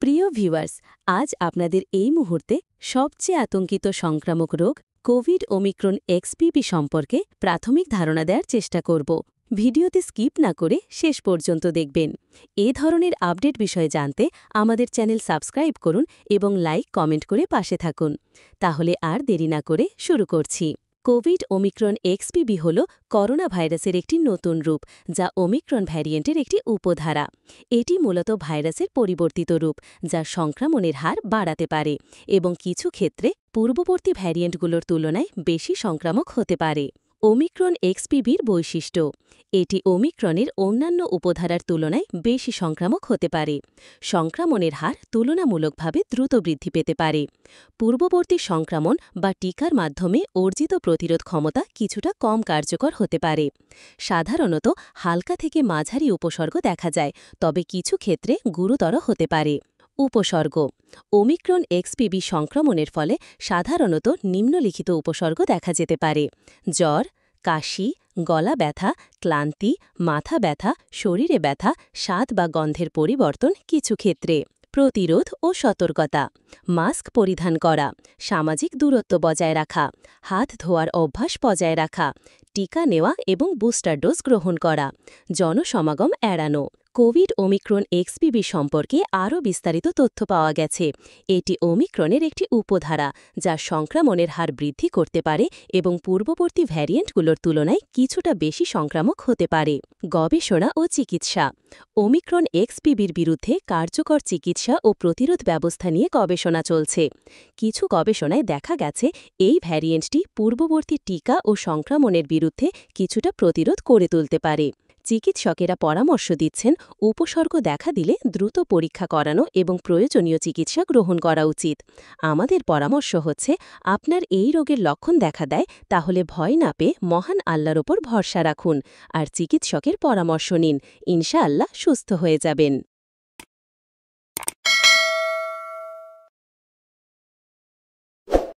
প্রিয় ভিউয়ার্স, আজ আপনাদের এই মুহূর্তে সবচেয়ে আতঙ্কিত সংক্রামক রোগ কোভিড ওমিক্রন এক্সপিভি সম্পর্কে প্রাথমিক ধারণা দেওয়ার চেষ্টা করব। ভিডিওতে স্কিপ না করে শেষ পর্যন্ত দেখবেন। এ ধরনের আপডেট বিষয়ে জানতে আমাদের চ্যানেল সাবস্ক্রাইব করুন এবং লাইক কমেন্ট করে পাশে থাকুন। তাহলে আর দেরি না করে শুরু করছি। কোভিড ওমিক্রন এক্সপিভি হল করোনা ভাইরাসের একটি নতুন রূপ, যা ওমিক্রন ভ্যারিয়েন্টের একটি উপধারা। এটি মূলত ভাইরাসের পরিবর্তিত রূপ, যা সংক্রমণের হার বাড়াতে পারে এবং কিছু ক্ষেত্রে পূর্ববর্তী ভ্যারিয়েন্টগুলোর তুলনায় বেশি সংক্রামক হতে পারে। ওমিক্রন এক্সপিভির বৈশিষ্ট্য: এটি ওমিক্রনের অন্যান্য উপধারার তুলনায় বেশি সংক্রামক হতে পারে। সংক্রমণের হার তুলনামূলকভাবে দ্রুত বৃদ্ধি পেতে পারে। পূর্ববর্তী সংক্রমণ বা টিকার মাধ্যমে অর্জিত প্রতিরোধ ক্ষমতা কিছুটা কম কার্যকর হতে পারে। সাধারণত হালকা থেকে মাঝারি উপসর্গ দেখা যায়, তবে কিছু ক্ষেত্রে গুরুতর হতে পারে। উপসর্গ: ওমিক্রন এক্সপিভি সংক্রমণের ফলে সাধারণত নিম্নলিখিত উপসর্গ দেখা যেতে পারে: জ্বর, কাশি, গলা ব্যথা, ক্লান্তি, মাথা ব্যথা, শরীরে ব্যথা, স্বাদ বা গন্ধের পরিবর্তন কিছু ক্ষেত্রে। প্রতিরোধ ও সতর্কতা: মাস্ক পরিধান করা, সামাজিক দূরত্ব বজায় রাখা, হাত ধোয়ার অভ্যাস বজায় রাখা, টিকা নেওয়া এবং বুস্টার ডোজ গ্রহণ করা, জনসমাগম এড়ানো। কোভিড ওমিক্রন এক্সপিভি সম্পর্কে আরও বিস্তারিত তথ্য পাওয়া গেছে। এটি ওমিক্রনের একটি উপধারা, যা সংক্রমণের হার বৃদ্ধি করতে পারে এবং পূর্ববর্তী ভ্যারিয়েন্টগুলোর তুলনায় কিছুটা বেশি সংক্রামক হতে পারে। গবেষণা ও চিকিৎসা: ওমিক্রন এক্সপিভির বিরুদ্ধে কার্যকর চিকিৎসা ও প্রতিরোধ ব্যবস্থা নিয়ে গবেষণা চলছে। কিছু গবেষণায় দেখা গেছে এই ভ্যারিয়েন্টটি পূর্ববর্তী টিকা ও সংক্রমণের বিরুদ্ধে কিছুটা প্রতিরোধ করে তুলতে পারে। চিকিৎসকেরা পরামর্শ দিচ্ছেন উপসর্গ দেখা দিলে দ্রুত পরীক্ষা করানো এবং প্রয়োজনীয় চিকিৎসা গ্রহণ করা উচিত। আমাদের পরামর্শ হচ্ছে, আপনার এই রোগের লক্ষণ দেখা দেয়, তাহলে ভয় না পেয়ে মহান আল্লাহর ওপর ভরসা রাখুন আর চিকিৎসকের পরামর্শ নিন। ইনশাআল্লাহ সুস্থ হয়ে যাবেন।